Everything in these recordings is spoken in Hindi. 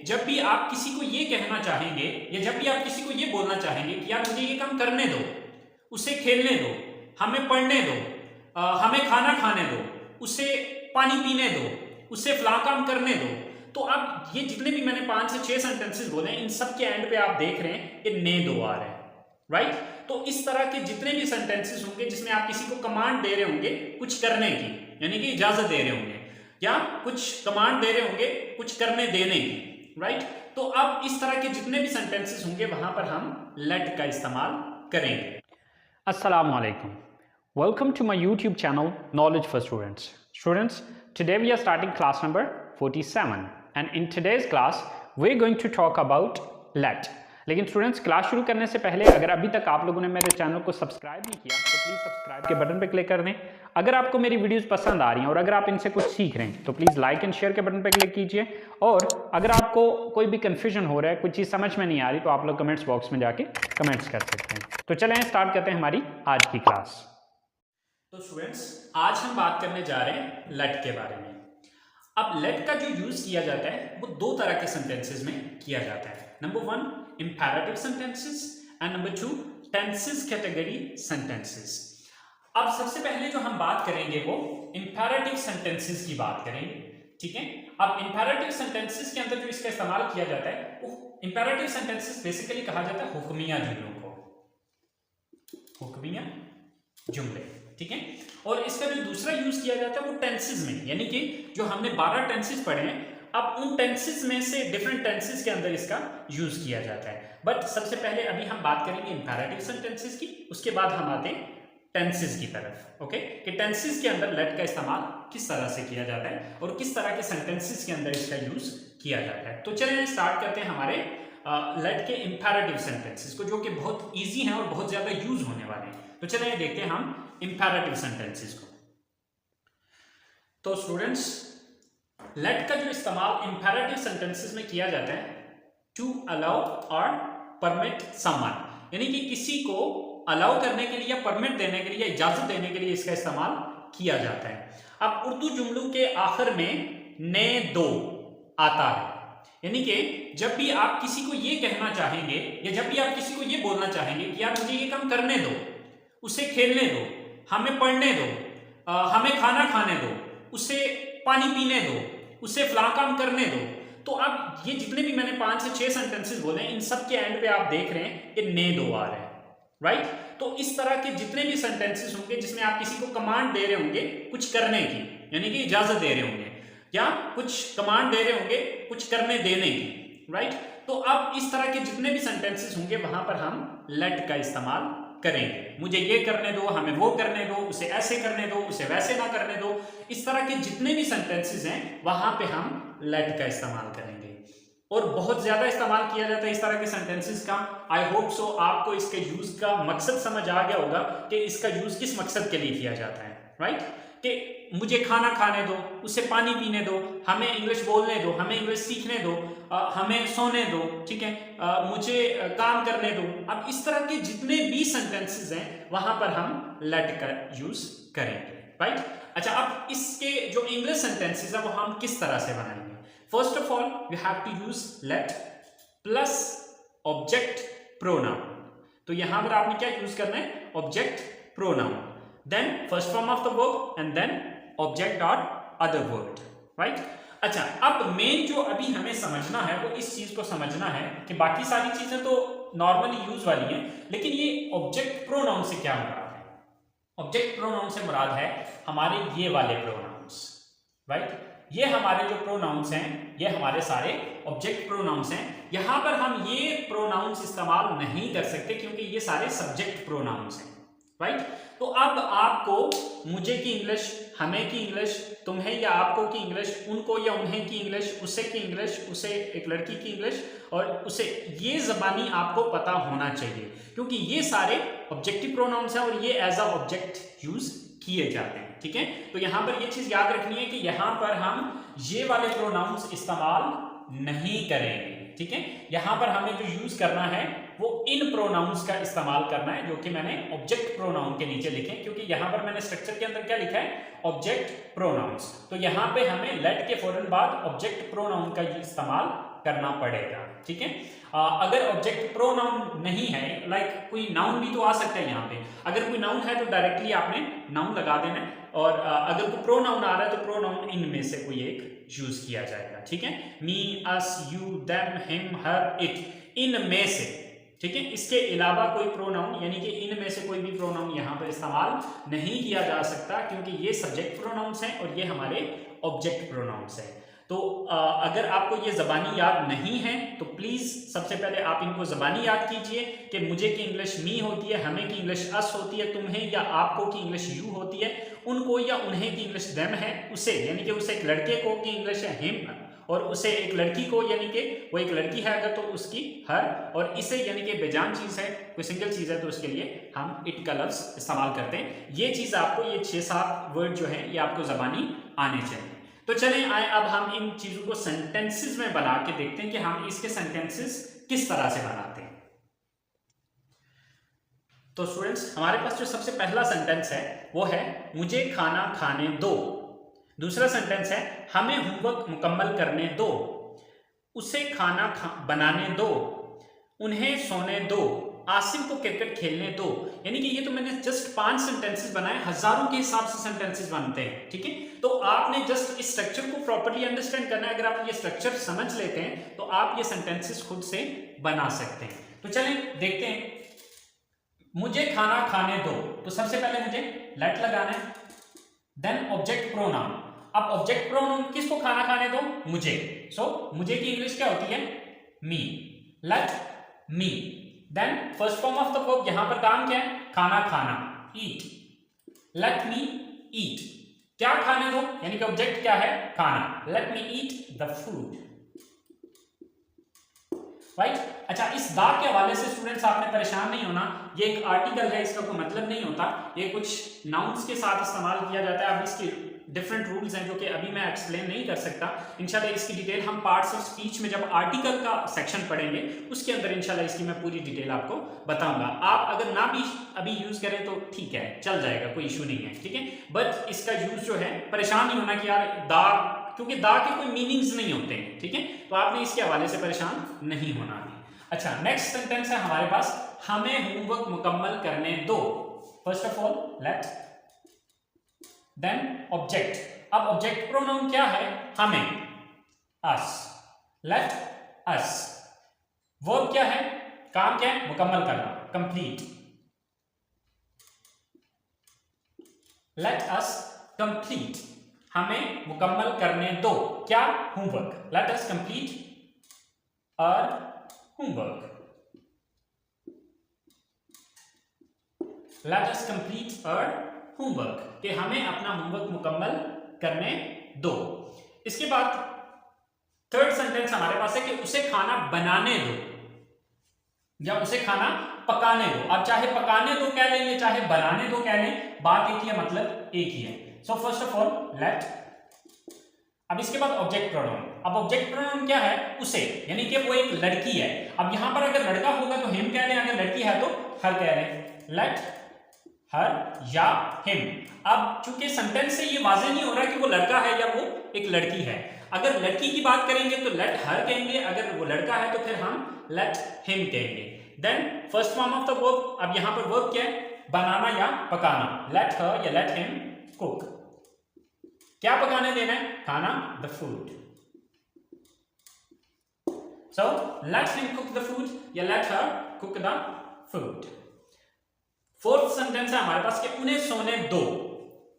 जब भी आप किसी को ये कहना चाहेंगे या जब भी आप किसी को ये बोलना चाहेंगे कि यार मुझे ये काम करने दो, उसे खेलने दो, हमें पढ़ने दो, हमें खाना खाने दो, उसे पानी पीने दो, उसे फला काम करने दो, तो अब ये जितने भी मैंने 5 से 6 सेंटेंसेस बोले इन सब के एंड पे आप देख रहे हैं कि ने दो आ रहे हैं, राइट। तो इस तरह के जितने भी सेंटेंसेस होंगे जिसमें आप किसी को कमांड दे रहे होंगे कुछ करने की, यानी कि इजाजत दे रहे होंगे, या कुछ कमांड दे रहे होंगे कुछ करने देने की, राइट। तो अब इस तरह के जितने भी सेंटेंसेस होंगे वहां पर हम लेट का इस्तेमाल करेंगे। Assalamu alaikum. Welcome to my YouTube channel Knowledge for Students. Students, today we are starting class number 47 and in today's class we are going to talk about let. लेकिन स्टूडेंट्स क्लास शुरू करने से पहले अगर अभी तक आप लोगों ने मेरे चैनल को सब्सक्राइब नहीं किया तो प्लीज़ सब्सक्राइब के बटन पे क्लिक कर दें। अगर आपको मेरी वीडियोस पसंद आ रही हैं और अगर आप इनसे कुछ सीख रहे हैं तो प्लीज़ लाइक एंड शेयर के बटन पे क्लिक कीजिए। और अगर आपको कोई भी कन्फ्यूजन हो रहा है, कोई चीज़ समझ में नहीं आ रही, तो आप लोग कमेंट्स बॉक्स में जाके कमेंट्स कर सकते हैं। तो चलें स्टार्ट करते हैं हमारी आज की क्लास। तो स्टूडेंट्स आज हम बात करने जा रहे हैं लेट के बारे में। अब लेट का जो यूज किया जाता है वो दो तरह के सेंटेंसेस में किया जाता है। Number 1 imperative sentences and number 2 tenses category sentences. अब सबसे पहले जो हम बात करेंगे वो इंपैरेटिव सेंटेंसेस की बात करेंगे, ठीक है। अब इंपैरेटिव सेंटेंसेस के अंदर जो इसका इस्तेमाल किया जाता है वो इंपैरेटिव सेंटेंसेस बेसिकली कहा जाता है हुक्मिया जुमलों को, हुक्मिया जुमले, ठीक है। और इसका जो दूसरा यूज किया जाता है वो टेंसेस में, यानी कि जो हमने 12 टेंसेस पढ़े हैं अब उन टेंसेस में से डिफरेंट टेंसेस के अंदर इसका यूज किया जाता है। बट सबसे पहले अभी हम बात करेंगे इंपैरेटिव सेंटेंसेस की, उसके बाद हम आते हैं टेंसेस की तरफ, ओके, कि टेंसेस के अंदर लेट का इस्तेमाल किस तरह से किया जाता है और किस तरह के सेंटेंसेस के अंदर इसका यूज किया जाता है। तो चलिए स्टार्ट करते हैं हमारे लेट के इंपैरेटिव सेंटेंसेस को, जो कि बहुत ईजी हैं और बहुत ज्यादा यूज होने वाले हैं। तो चलिए देखते हैं हम इंपैरेटिव सेंटेंसेस को। तो स्टूडेंट्स लेट का जो इस्तेमाल इंपैरेटिव सेंटेंसेस में किया जाता है टू अलाउ और परमिट समवन, यानी कि किसी को अलाउ करने के लिए या परमिट देने के लिए या इजाजत देने के लिए इसका इस्तेमाल किया जाता है। अब उर्दू जुमलों के आखिर में ने दो आता है, यानी कि जब भी आप किसी को ये कहना चाहेंगे या जब भी आप किसी को ये बोलना चाहेंगे कि यार मुझे ये काम करने दो, उसे खेलने दो, हमें पढ़ने दो, हमें खाना खाने दो, उसे पानी पीने दो, उसे फला काम करने दो, तो अब ये जितने भी मैंने 5 से 6 सेंटेंसेस बोले इन सब के एंड पे आप देख रहे हैं कि ने दो आ रहे हैं, राइट। तो इस तरह के जितने भी सेंटेंसेस होंगे जिसमें आप किसी को कमांड दे रहे होंगे कुछ करने की, यानी कि इजाजत दे रहे होंगे, या कुछ कमांड दे रहे होंगे कुछ करने देने की, राइट। तो अब इस तरह के जितने भी सेंटेंसेस होंगे वहां पर हम लेट का इस्तेमाल करेंगे। मुझे ये करने दो, हमें वो करने दो, उसे ऐसे करने दो, उसे वैसे ना करने दो, इस तरह के जितने भी सेंटेंसेस हैं वहां पे हम लेट का इस्तेमाल करेंगे और बहुत ज्यादा इस्तेमाल किया जाता है इस तरह के सेंटेंसेस का। आई होप सो आपको इसके यूज का मकसद समझ आ गया होगा कि इसका यूज किस मकसद के लिए किया जाता है, राइट। कि मुझे खाना खाने दो, उसे पानी पीने दो, हमें इंग्लिश बोलने दो, हमें इंग्लिश सीखने दो, हमें सोने दो, ठीक है, मुझे काम करने दो। अब इस तरह के जितने भी सेंटेंसेस हैं वहां पर हम लेट का यूज करेंगे, राइट। अच्छा, अब इसके जो इंग्लिश सेंटेंसेस है वो हम किस तरह से बनाएंगे। First of all we have to use let plus object pronoun. तो यहां पर आपने क्या यूज करना है, object pronoun, then first form of the verb and then object or other word, right। अच्छा, अब मेन जो अभी हमें समझना है वो इस चीज को समझना है कि बाकी सारी चीजें तो नॉर्मली यूज वाली हैं, लेकिन ये ऑब्जेक्ट प्रोनाउन से क्या मुराद है। ऑब्जेक्ट प्रोनाउन से मुराद है हमारे ये वाले प्रोनाउंस, राइट। ये हमारे जो प्रोनाउंस हैं ये हमारे सारे ऑब्जेक्ट प्रोनाउंस हैं। यहां पर हम ये प्रोनाउंस इस्तेमाल नहीं कर सकते क्योंकि ये सारे सब्जेक्ट प्रोनाउंस हैं, राइट। तो अब आपको मुझे की इंग्लिश, हमें की इंग्लिश, तुम्हें या आपको की इंग्लिश, उनको या उन्हें की इंग्लिश, उसे की इंग्लिश, उसे एक लड़की की इंग्लिश और उसे, ये ज़बानी आपको पता होना चाहिए क्योंकि ये सारे ऑब्जेक्टिव प्रोनाउंस हैं और ये एज अ ऑब्जेक्ट यूज किए जाते हैं, ठीक है। तो यहां पर ये चीज याद रखनी है कि यहां पर हम ये वाले प्रोनाउंस इस्तेमाल नहीं करेंगे, ठीक है। यहां पर हमें जो यूज करना है वो इन प्रोनाउंस का इस्तेमाल करना है जो कि मैंने ऑब्जेक्ट प्रोनाउन के नीचे लिखे, क्योंकि यहां पर मैंने स्ट्रक्चर के अंदर क्या लिखा है, ऑब्जेक्ट प्रोनाउंस। तो यहां पे हमें लेट के फौरन बाद ऑब्जेक्ट प्रोनाउन का इस्तेमाल करना पड़ेगा, ठीक है। अगर ऑब्जेक्ट प्रोनाउन नहीं है, लाइक कोई नाउन भी तो आ सकता है यहाँ पे, अगर कोई नाउन है तो डायरेक्टली आपने नाउन लगा देना है, और अगर कोई प्रोनाउन आ रहा है तो प्रोनाउन इनमें से कोई एक यूज किया जाएगा, ठीक है। Me, us, you, them, him, her, it, इनमें से, ठीक है। इसके अलावा कोई प्रोनाउन यानी कि इनमें से कोई भी प्रोनाउन यहाँ पर इस्तेमाल नहीं किया जा सकता, क्योंकि ये सब्जेक्ट प्रोनाउंस हैं और ये हमारे ऑब्जेक्ट प्रोनाउंस हैं। तो अगर आपको ये ज़बानी याद नहीं है तो प्लीज़ सबसे पहले आप इनको ज़बानी याद कीजिए कि मुझे की इंग्लिश मी होती है, हमें की इंग्लिश अस होती है, तुम्हें या आपको की इंग्लिश यू होती है, उनको या उन्हें की इंग्लिश देम है, उसे यानी कि उसे एक लड़के को की इंग्लिश है हिम, और उसे एक लड़की को यानी कि वो एक लड़की है अगर तो उसकी हर, और इसे यानी कि बेजान चीज़ है, कोई सिंगल चीज़ है तो उसके लिए हम इट का लफ्ज़ इस्तेमाल करते हैं। ये चीज़ आपको, ये 6-7 वर्ड जो है ये आपको ज़बानी आने चाहिए। तो चलें आए अब हम इन चीज़ों को सेंटेंसेस में बना के देखते हैं कि हम इसके सेंटेंसेस किस तरह से बनाते हैं। तो स्टूडेंट्स, हमारे पास जो सबसे पहला सेंटेंस है वो है मुझे खाना खाने दो। दूसरा सेंटेंस है हमें होमवर्क मुकम्मल करने दो, उसे खाना बनाने दो, उन्हें सोने दो, आसिम को क्रिकेट खेलने दो। यानी कि ये तो मैंने जस्ट 5 सेंटेंसेस बनाए, हजारों के हिसाब से सेंटेंसेस बनते हैं, ठीक है। तो आपने जस्ट इस स्ट्रक्चर को प्रॉपर्ली अंडरस्टैंड करना है। अगर आप ये स्ट्रक्चर समझ लेते हैं तो आप ये सेंटेंसेस खुद से बना सकते हैं। तो चलें देखते हैं, मुझे खाना खाने दो, तो सबसे पहले मुझे लेट लगाना है, देन ऑब्जेक्ट प्रोनाउन। अब ऑब्जेक्ट प्रोनाउन किसको खाना खाने दो? मुझे। सो मुझे की इंग्लिश क्या होती है? Me. Let me. Then first form of the verb, यहां पर काम क्या है? खाना खाना, ईट। लेट मी ईट, क्या खाने दो, यानी कि ऑब्जेक्ट क्या है? खाना। Let me eat the food, right. अच्छा, इस दा के हवाले से स्टूडेंट्स आपने परेशान नहीं होना, ये एक आर्टिकल है, इसका कोई मतलब नहीं होता, ये कुछ नाउन्स के साथ इस्तेमाल किया जाता है। अब इसके डिफरेंट रूल्स हैं जो कि अभी मैं एक्सप्लेन नहीं कर सकता। इंशाल्लाह इसकी डिटेल हम पार्ट्स ऑफ स्पीच में जब आर्टिकल का सेक्शन पढ़ेंगे उसके अंदर इंशाल्लाह इसकी मैं पूरी डिटेल आपको बताऊंगा। आप अगर ना भी अभी यूज करें तो ठीक है, चल जाएगा, कोई इशू नहीं है, ठीक है। बट इसका यूज जो है, परेशान नहीं होना कि यार दा, क्योंकि दा के कोई मीनिंग्स नहीं होते हैं, ठीक है। तो आपने इसके हवाले से परेशान नहीं होना है। अच्छा, नेक्स्ट सेंटेंस है हमारे पास, हमें होमवर्क मुकम्मल करने दो। First of all let, then object. अब ऑब्जेक्ट प्रोनाउन क्या है? हमें, अस। Let us. वर्ब क्या है? काम क्या है? मुकम्मल करना, कंप्लीट। लेट अस कंप्लीट, हमें मुकम्मल करने दो, क्या? होमवर्क। लेट अस कंप्लीट और होमवर्क। लेट अस कंप्लीट और होमवर्क, कि हमें अपना होमवर्क मुकम्मल करने दो। इसके बाद थर्ड सेंटेंस हमारे पास है कि उसे खाना बनाने दो या उसे खाना पकाने दो। अब चाहे पकाने दो कह लें या चाहे बनाने दो कह लें, बात एक ही है, मतलब एक ही है। सो फर्स्ट ऑफ ऑल लेट। अब इसके बाद ऑब्जेक्ट प्रोनाउन। अब ऑब्जेक्ट प्रोनाउन क्या है? उसे, यानी कि वो एक लड़की है। अब यहां पर अगर लड़का होगा तो हिम कह लें, अगर लड़की है तो हर कह लें। लेट हर या हिम। अब चूंकि सेंटेंस से ये वाज़ेह नहीं हो रहा कि वो लड़का है या वो एक लड़की है। अगर लड़की की बात करेंगे तो लेट हर कहेंगे, अगर वो लड़का है तो फिर हम लेट हिम कहेंगे। Then first form of the verb, अब यहां पर वर्ब क्या है? बनाना या पकाना। लेट हर या लेट हिम कुक, क्या पकाने देना है? खाना, the food. So let him cook the food या let her cook the food. Fourth sentence है हमारे पास कि उन्हें सोने दो।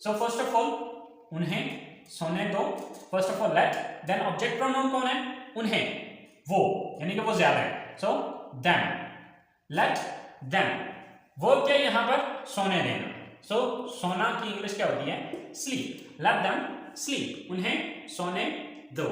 सो फर्स्ट ऑफ ऑल उन्हें सोने दो, first of all let. Then object pronoun कौन है? उन्हें, वो, यानी कि वो ज्यादा है। So them, let them. Verb क्या है यहां पर? सोने देना। सो सोना की इंग्लिश क्या होती है? स्लीप। लेट देम स्लीप, उन्हें सोने दो।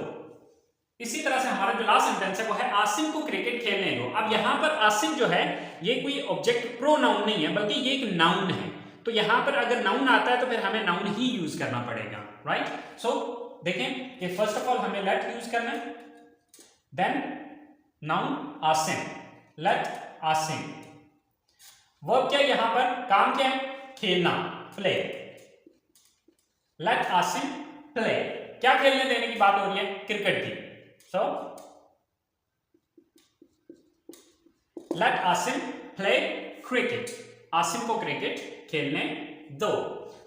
इसी तरह से हमारा जो लास्ट सेंटेंस है वो है आसिम को क्रिकेट खेलने दो। अब यहां पर आसिम जो है ये कोई ऑब्जेक्ट प्रोनाउन नहीं है, बल्कि ये एक नाउन है। तो यहां पर अगर नाउन आता है तो फिर हमें नाउन ही यूज करना पड़ेगा, राइट। सो देखें कि फर्स्ट ऑफ ऑल हमें लेट यूज करना है, then noun Asim, let Asim. Verb क्या है यहां पर? काम क्या है? खेलना, प्ले। लेट आसिम प्ले, क्या खेलने देने की बात हो रही है? क्रिकेट की। So let Asim play cricket, Asim को क्रिकेट खेलने दो,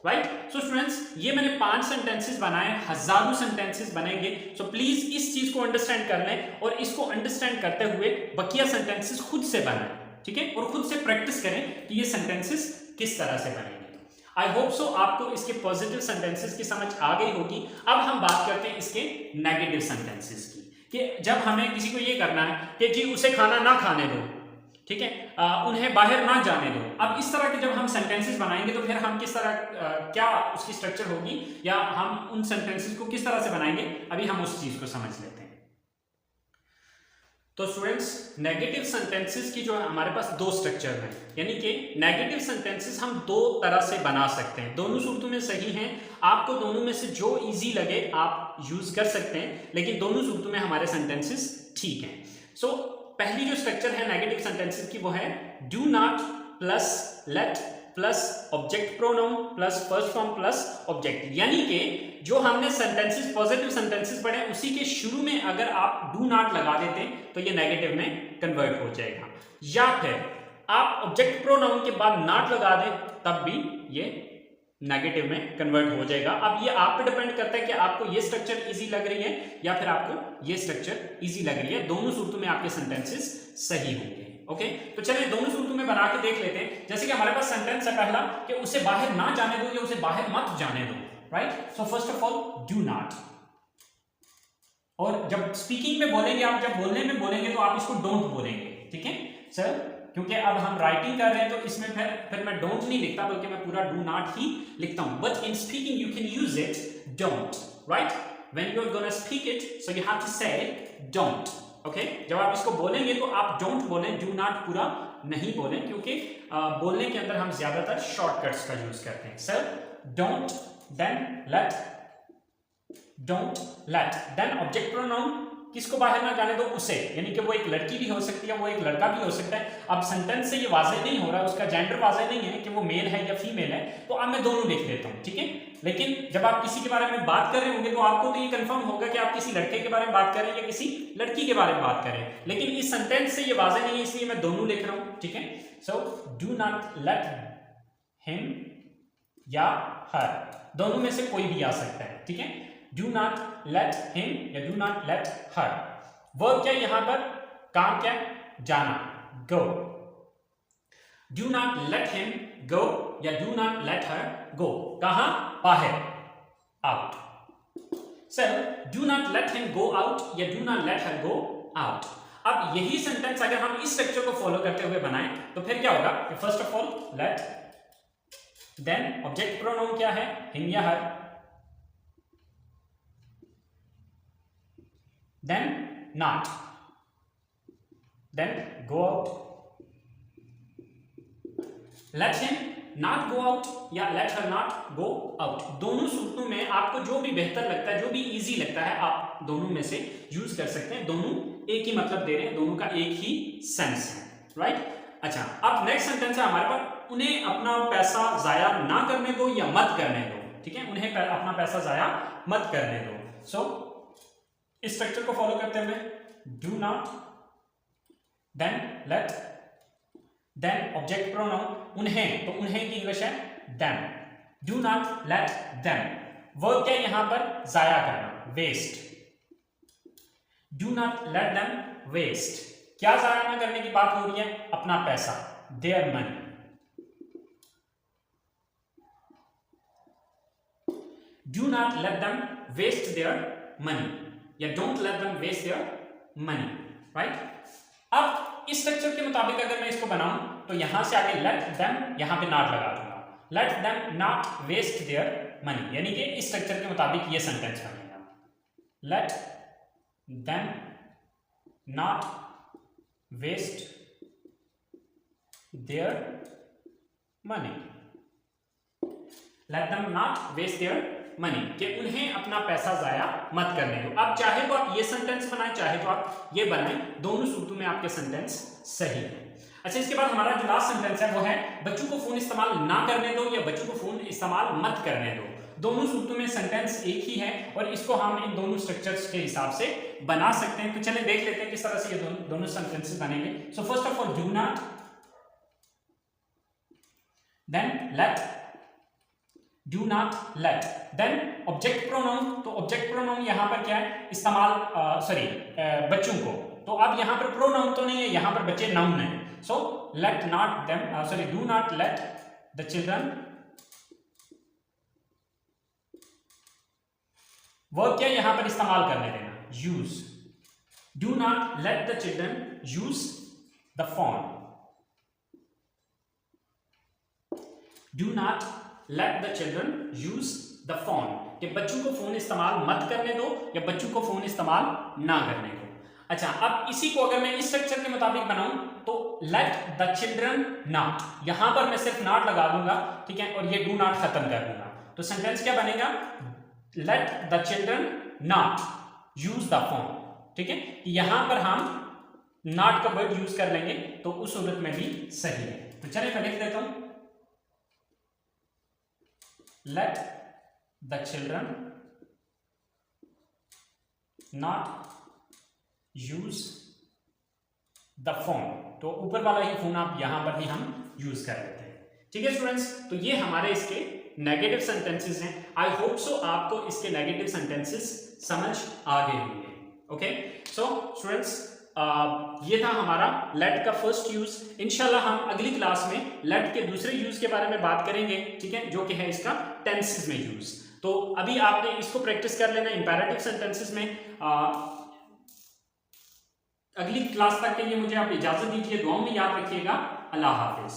राइट। सो स्टूडेंट्स, ये मैंने 5 सेंटेंसेस बनाए, हजारों सेंटेंसेस बनेंगे। सो प्लीज इस चीज को अंडरस्टैंड कर लें और इसको अंडरस्टैंड करते हुए बकिया सेंटेंसेस खुद से बनाएं, ठीक है, और खुद से प्रैक्टिस करें कि ये सेंटेंसेस किस तरह से बनेंगे। आई होप सो आपको इसके पॉजिटिव सेंटेंसेस की समझ आ गई होगी। अब हम बात करते हैं इसके नेगेटिव सेंटेंसेस की, कि जब हमें किसी को ये करना है कि जी उसे खाना ना खाने दो, ठीक है, उन्हें बाहर ना जाने दो। अब इस तरह के जब हम सेंटेंसेस बनाएंगे तो फिर हम किस तरह क्या उसकी स्ट्रक्चर होगी या हम उन सेंटेंसेस को किस तरह से बनाएंगे, अभी हम उस चीज को समझ लेते हैं। तो स्टूडेंट्स, नेगेटिव सेंटेंसेस की जो है हमारे पास 2 स्ट्रक्चर हैं, यानी कि नेगेटिव सेंटेंसेस हम 2 तरह से बना सकते हैं। दोनों सूरतों में सही हैं, आपको दोनों में से जो इजी लगे आप यूज कर सकते हैं, लेकिन दोनों सूरतों में हमारे सेंटेंसेस ठीक हैं। सो पहली जो स्ट्रक्चर है नेगेटिव सेंटेंसेस की वो है do not plus late plus object pronoun plus first form plus object, यानी कि जो हमने सेंटेंसेस पॉजिटिव सेंटेंसेस पढ़े उसी के शुरू में अगर आप डू नॉट लगा देते तो ये नेगेटिव में कन्वर्ट हो जाएगा, या फिर आप ऑब्जेक्ट प्रोनाउन के बाद नॉट लगा दें तब भी ये नेगेटिव में कन्वर्ट हो जाएगा। अब ये आप पे डिपेंड करता है कि आपको ये स्ट्रक्चर इजी लग रही है या फिर आपको ये स्ट्रक्चर इजी लग रही है। दोनों सूरतों में आपके सेंटेंसेस सही होंगे। ओके, तो चलिए दोनों सूरतों में बना के देख लेते हैं। जैसे कि हमारे पास सेंटेंस है पहला कि उसे बाहर ना जाने दो या उसे बाहर मत जाने दो, right. So first of all do not, और जब स्पीकिंग में बोलेंगे आप, जब बोलने में बोलेंगे तो आप इसको डोंट बोलेंगे, ठीक है सर, क्योंकि अब हम राइटिंग कर रहे हैं तो इसमें फिर मैं डोंट नहीं लिखता बल्कि मैं पूरा डू नॉट ही लिखता हूं। But in speaking you can use it don't, right. When you are gonna speak it so you have to say don't, okay. जब आप इसको बोलेंगे तो आप डोंट बोलें, डू नॉट पूरा नहीं बोलें, क्योंकि बोलने के अंदर हम ज्यादातर शॉर्टकट्स का यूज करते हैं। Sir don't, then let, don't let, then object pronoun किसको बाहर ना जाने दो, उसे, यानी कि वो एक लड़की भी हो सकती है, वो एक लड़का भी हो सकता है। अब सेंटेंस से ये वाज़ेह नहीं हो रहा, उसका जेंडर वाज़ेह नहीं है कि वो मेल है या फीमेल है, तो अब मैं दोनों लिख देता हूँ, ठीक है। लेकिन जब आप किसी के बारे में बात कर रहे होंगे तो आपको तो ये कंफर्म होगा कि आप किसी लड़के के बारे में बात कर रहे हैं या किसी लड़की के बारे में बात कर रहे हैं, लेकिन इस सेंटेंस से ये वाज़ेह नहीं है, इसलिए मैं दोनों लिख रहा हूँ, ठीक है। So do not let him या हर, दोनों में से कोई भी आ सकता है, ठीक है। Do not let him या do not let her। Verb क्या यहां पर, काम क्या, जाना, go। Do not let him go या do not let her go, कहां, बाहर, out। Sir, do not let him go out या do not let her go out। अब यही सेंटेंस अगर हम इस स्ट्रक्चर को फॉलो करते हुए बनाएं तो फिर क्या होगा, first of all let, then object pronoun क्या है, him या her, then not, then go out। let him not go out या let her not go out, दोनों सूरतों में आपको जो भी बेहतर लगता है, जो भी इजी लगता है, आप दोनों में से यूज कर सकते हैं। दोनों एक ही मतलब दे रहे हैं, दोनों का एक ही सेंस है, राइट। अच्छा, अब नेक्स्ट सेंटेंस है हमारे पास, उन्हें अपना पैसा जाया ना करने दो या मत करने दो, ठीक है, उन्हें अपना पैसा जाया मत करने दो। सो इस स्ट्रक्चर को फॉलो करते हुए do not, then let, then object pronoun उन्हें, तो उन्हें की इंग्लिश है them. Do not let them, verb क्या यहां पर, जाया करना, waste. Do not let them waste, क्या जाया ना करने की बात हो रही है, अपना पैसा, their money. Do not let them waste their money या don't let them waste their money, right. अब इस स्ट्रक्चर के मुताबिक अगर मैं इसको बनाऊं तो यहां से आगे लेट देम, यहां पे नॉट लगा दूंगा, let them not waste their money, यानी कि इस स्ट्रक्चर के मुताबिक ये सेंटेंस बनेगा, let them not waste their money, let them not waste their money, कि उन्हें अपना पैसा जाया मत करने दो। अब चाहे तो आप ये सेंटेंस बनाएं, चाहे तो आप ये बनाएं, दोनों सूरतों में आपके सेंटेंस सही है। अच्छा, इसके बाद हमारा जो लास्ट सेंटेंस है वो है बच्चों को फोन इस्तेमाल ना करने दो या बच्चों को फोन इस्तेमाल मत करने दो। दोनों सूत्रों में सेंटेंस एक ही है और इसको हम इन दोनों स्ट्रक्चर्स के हिसाब से बना सकते हैं। तो चलिए देख लेते हैं किस तरह से ये दोनों सेंटेंसेस बनेंगे। So first of all do not, then let, do not let, then object pronoun. तो ऑब्जेक्ट प्रोनाउन यहां पर क्या है इस्तेमाल, बच्चों को। तो अब यहां पर प्रोनाउन तो नहीं है, यहां पर बच्चे नाउन है। So let not them, do not let the children, verb क्या यहां पर इस्तेमाल करने देना, use. Do not let the children use the phone, do not let the children use the phone, कि बच्चों को फोन इस्तेमाल मत करने दो या बच्चों को फोन इस्तेमाल ना करने दो। अच्छा, अब इसी को अगर मैं इस स्ट्रक्चर के मुताबिक बनाऊं तो लेट द चिल्ड्रन नॉट, यहां पर मैं सिर्फ नॉट लगा दूंगा, ठीक है, और ये डू नॉट खत्म कर दूंगा। तो सेंटेंस क्या बनेगा, let the children not use the phone, ठीक है। यहां पर हम नॉट का वर्ड यूज कर लेंगे तो उस सूरत में भी सही है। तो चलिए मैं लिख देता हूं, let the children not use the phone। तो ऊपर वाला ही फोन आप यहां पर भी हम यूज कर लेते हैं, ठीक है स्टूडेंट्स। तो ये हमारे इसके नेगेटिव सेंटेंसेस हैं। आई होप सो आपको इसके नेगेटिव सेंटेंसेस समझ आ गए होंगे। ओके, सो स्टूडेंट्स ये था हमारा लेट का फर्स्ट यूज। इंशाल्लाह हम अगली क्लास में लेट के दूसरे यूज के बारे में बात करेंगे, ठीक है, जो कि है इसका टेंसेस में यूज। तो अभी आपने इसको प्रैक्टिस कर लेना इंपेरेटिव सेंटेंसेस में। अगली क्लास तक के लिए मुझे आप इजाजत दीजिए, दुआओं में याद रखिएगा। अल्लाह हाफिज।